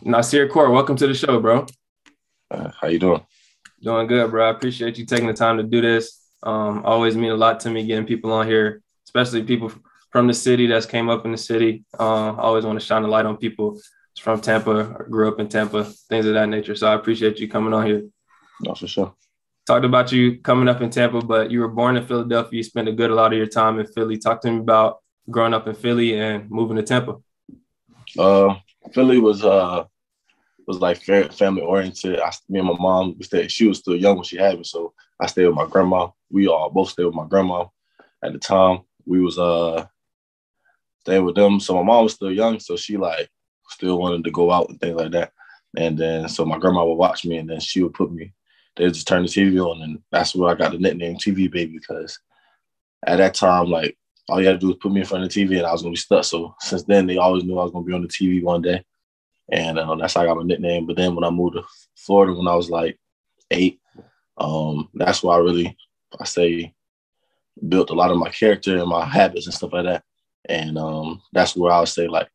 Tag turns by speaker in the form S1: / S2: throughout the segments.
S1: Nasir Court, welcome to the show, bro.
S2: How you doing?
S1: Doing good, bro. I appreciate you taking the time to do this. Always mean a lot to me getting people on here, especially people from the city that's came up in the city. I always want to shine a light on people from Tampa, or grew up in Tampa, things of that nature. So I appreciate you coming on here.
S2: No, for sure.
S1: Talked about you coming up in Tampa, but you were born in Philadelphia. You spent a lot of your time in Philly. Talk to me about growing up in Philly and moving to Tampa.
S2: Uh, Philly was like family oriented. Me and my mom, we stayed. She was still young when she had me, so I stayed with my grandma. We all both stayed with my grandma at the time. We was staying with them. So my mom was still young, so she like still wanted to go out and things like that. And then so my grandma would watch me, and then she would put me. They would just turn the TV on, and that's where I got the nickname TV Baby, because at that time, like, all you had to do was put me in front of the TV and I was gonna be stuck. So since then, they always knew I was gonna be on the TV one day, and that's how I got my nickname. But then when I moved to Florida when I was like 8, that's where I say, built a lot of my character and my habits and stuff like that. And that's where I would say like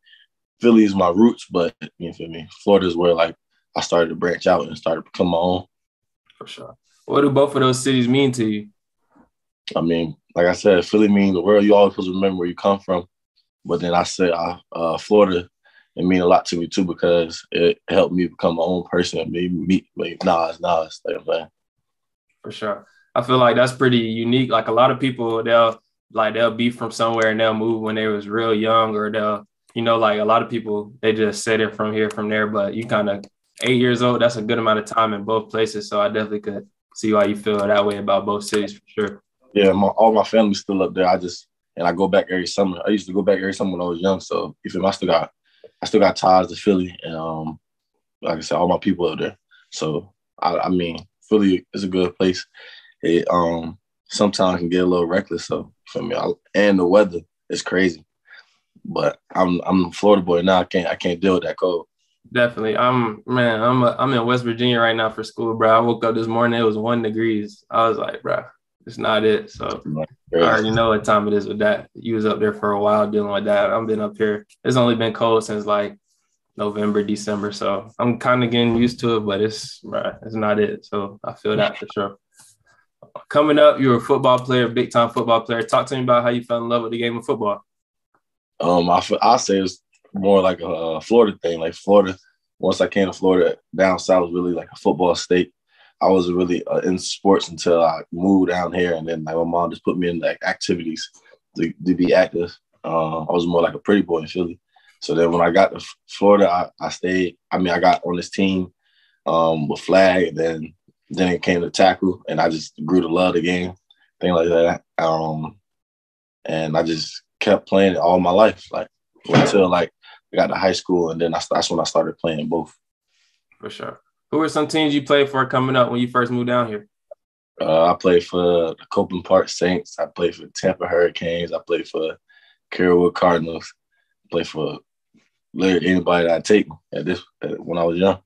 S2: Philly is my roots, but you feel me? Florida is where like I started to branch out and started to become my own.
S1: For sure. What do both of those cities mean to you?
S2: I mean, like I said, Philly means the world. You always supposed to remember where you come from. But then I said Florida, it mean a lot to me too, because it helped me become my own person and maybe meet like Nas, like I'm saying.
S1: For sure. I feel like that's pretty unique. Like a lot of people, they'll be from somewhere and they'll move when they was real young, or like a lot of people, they just say they're from here, from there. But you kind of 8 years old, that's a good amount of time in both places. So I definitely could see why you feel that way about both cities for sure.
S2: Yeah, all my family's still up there. I go back every summer. I used to go back every summer when I was young. So you feel me? I still got ties to Philly, and like I said, all my people up there. So I mean, Philly is a good place. It sometimes can get a little reckless. So for me, and the weather is crazy. But I'm a Florida boy now. I can't deal with that cold.
S1: Definitely. I'm in West Virginia right now for school, bro. I woke up this morning, it was 1 degrees. I was like, bro, it's not it. So I already know what time it is with that. You was up there for a while dealing with that. I've been up here. It's only been cold since like November, December. So I'm kind of getting used to it, but it's not it. So I feel that for sure. Coming up, you're a football player, big time football player. Talk to me about how you fell in love with the game of football.
S2: I say it's more like a Florida thing. Like Florida, once I came to Florida, down south was really like a football state. I wasn't really in sports until I moved down here, and then like my mom just put me in like activities to be active. I was more like a pretty boy in Philly. So then when I got to Florida, I stayed. I mean, I got on this team with flag, and then it came to tackle, and I just grew to love the game, thing like that. And I just kept playing it all my life, like until like I got to high school, and then that's when I started playing both.
S1: For sure. Who were some teams you played for coming up when you first moved down here?
S2: I played for the Copeland Park Saints. I played for Tampa Hurricanes. I played for Carrollwood Cardinals. I played for literally anybody that I take when I was young.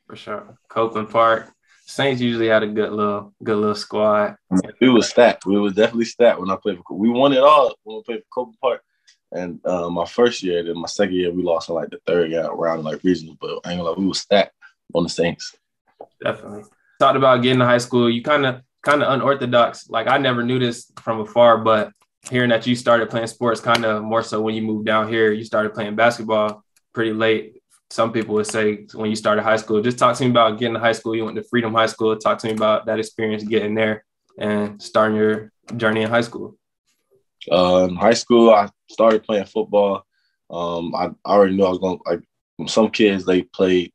S1: For sure. Copeland Park. Saints usually had a good little squad.
S2: We was stacked. We was definitely stacked when I played for. We won it all when we played for Copeland Park. And my first year, then my second year, we lost in like the third round, like regionals. But I ain't gonna lie, we was stacked on the Saints.
S1: Definitely. Talked about getting to high school. You kind of unorthodox. Like I never knew this from afar, but hearing that you started playing sports kind of more so when you moved down here, you started playing basketball pretty late. Some people would say when you started high school. Just talk to me about getting to high school. You went to Freedom High School. Talk to me about that experience getting there and starting your journey in high school.
S2: In high school, I started playing football. I already knew I was going to, like, some kids, they played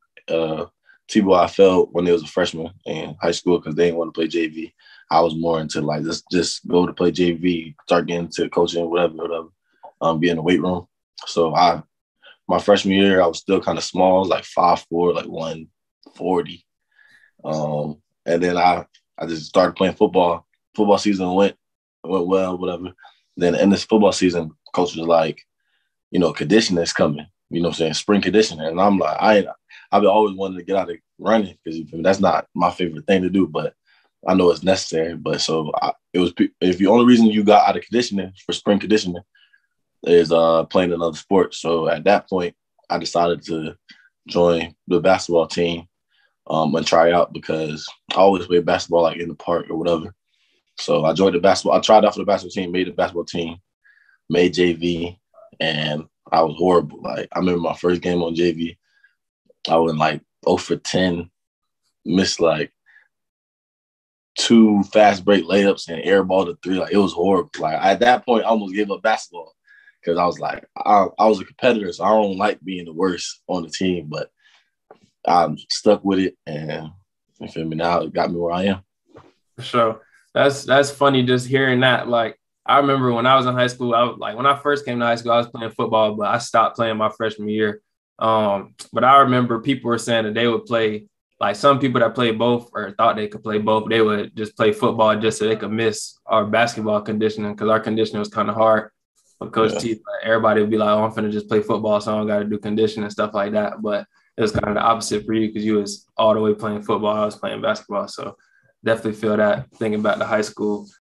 S2: T-ball, I felt, when they was a freshman in high school because they didn't want to play JV. I was more into, like, just go to play JV, start getting into coaching, whatever, be in the weight room. So my freshman year, I was still kind of small, like 5'4", like 140. And then I just started playing football. Football season went well, whatever. Then in this football season, coach was like, conditioning is coming. You know what I'm saying? Spring conditioning. And I'm like, I've always wanted to get out of running because that's not my favorite thing to do, but I know it's necessary. But so if the only reason you got out of conditioning for spring conditioning is playing another sport. So at that point, I decided to join the basketball team and try out because I always played basketball like in the park or whatever. So I joined the basketball. I tried out for the basketball team, made the basketball team, made JV, and I was horrible. Like I remember my first game on JV, I went like 0 for 10, missed like 2 fast break layups and airballed a 3. Like it was horrible. Like at that point, I almost gave up basketball because I was like, I was a competitor, so I don't like being the worst on the team, but I'm stuck with it, and you feel me? Now it got me where I am.
S1: For sure. That's funny just hearing that. Like I remember when I was in high school, when I first came to high school, I was playing football, but I stopped playing my freshman year. But I remember people were saying that they would play, like some people that played both or thought they could play both, they would just play football just so they could miss our basketball conditioning because our conditioning was kind of hard. But Coach T, everybody would be like, oh, I'm finna just play football, so I don't got to do conditioning and stuff like that. But it was kind of the opposite for you because you was all the way playing football. I was playing basketball. So definitely feel that thinking back to high school.